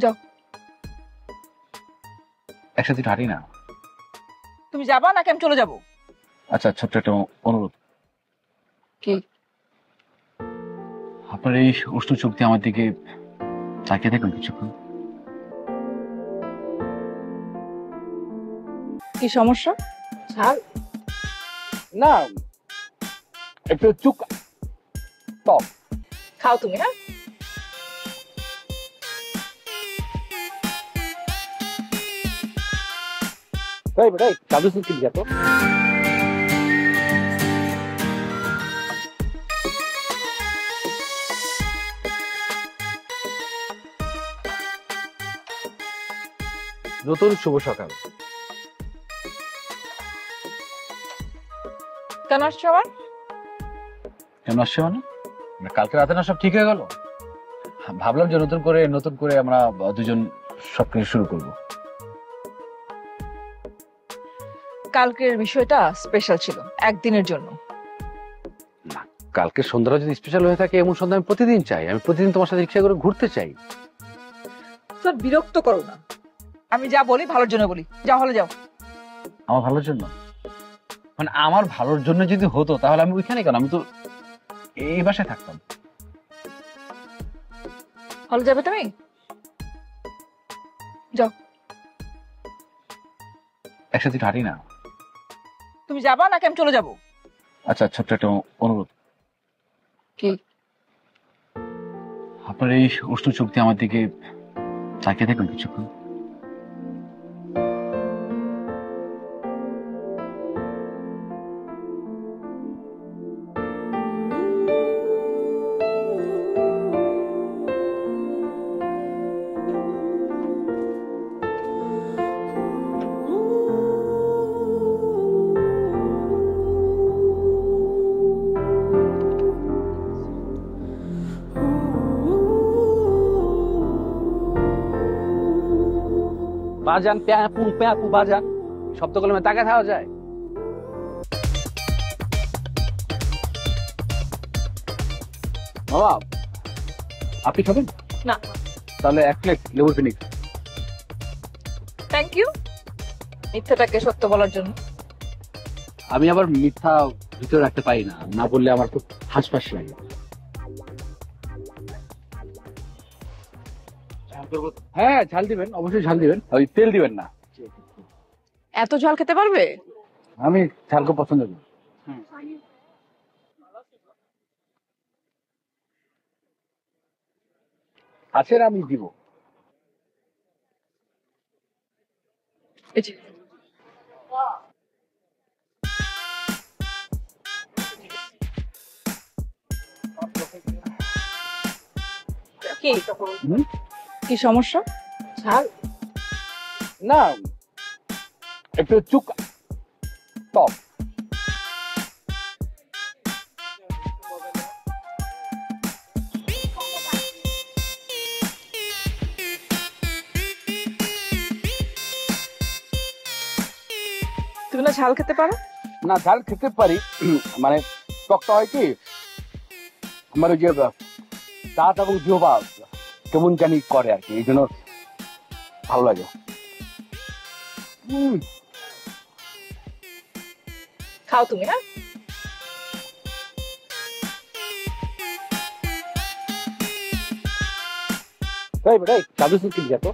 যাও। একসাথে হাঁটি না। তুমি যাবা নাকি আমি চলে যাব? আচ্ছা, ছোট্ট একটা অনুরোধ। কি? আপনার এই উষ্ণ চোখ দিয়ে আমার দিকে তাকিয়ে দেখুন কিছুক্ষণ। কি সমস্যা? ঝাল না, একটু চুক টক। খাও তুমি। হ্যাঁ, তাই বেটাই কাজু সুখ কিনে তো। নতুন শুভ সকাল। কেন আসছো আবার? কেন আসছে মানে? কালকে রাতে না সব ঠিক হয়ে গেল, ভাবলাম যে নতুন করে আমরা দুজন সবকিছু শুরু করব। কালকের বিষয়টা স্পেশাল ছিল, একদিনের জন্য। না, কালকে সন্ধ্যাটা যদি স্পেশাল হয়ে থাকে এমন সন্ধ্যা আমি প্রতিদিন চাই। আমি প্রতিদিন তোমার সাথে রিক্সা করে ঘুরতে চাই। স্যার বিরক্ত করো না, আমি যা বলি ভালোর জন্য বলি। যাও, হলে যাও। আমার ভালোর জন্য? মানে আমার ভালোর জন্য যদি হতো তাহলে আমি ওইখানে কেন, আমি তো এই বাসায় থাকতাম। হলে যাবে তুমি? যাও। একসাথে হাঁটি না। তুমি যাবা নাকি আমি চলে যাব? আচ্ছা, ছোট্ট একটা অনুরোধ। কি? আপনার এই উষ্ণ চোখ দিয়ে আমার দিকে তাকিয়ে দেখুন কিছুক্ষণ। বাজান প্যাপু প্যাপু বাজান শব্দ কলমে তাকে খাওয়া যায়। বাবা, আপনি খাবেন? না। তাহলে এক প্লেট লেবুর ফিনিক্স। থ্যাংক ইউ মিথ্যাটাকে সত্য বলার জন্য। আমি আবার মিথ্যা ভিতরে রাখতে পারি না, না বললে আমার খুব হাসপাস লাগে। হ্যাঁ, ঝাল দিবেন, অবশ্যই ঝাল দিবেন, ওই তেল দিবেন না। এত ঝাল খেতে পারবে? আমি ঝাল খুব পছন্দ করি। আছেন, আমি দিব। এই যে। কি? কি সমস্যা? ঝাল না, একটু চুক টক। তুমি না ঝাল খেতে পারো? না, ঝাল খেতে পারি, মানে টকটা হয় কি, আমার ওই যে দাঁত এবং জিহ্বা কেমন জানি করে আর কি, এই জন্য ভালো লাগে। খাও তুমি। হ্যাঁ, তাই বেটাই কাজু সুখ কিনে তো।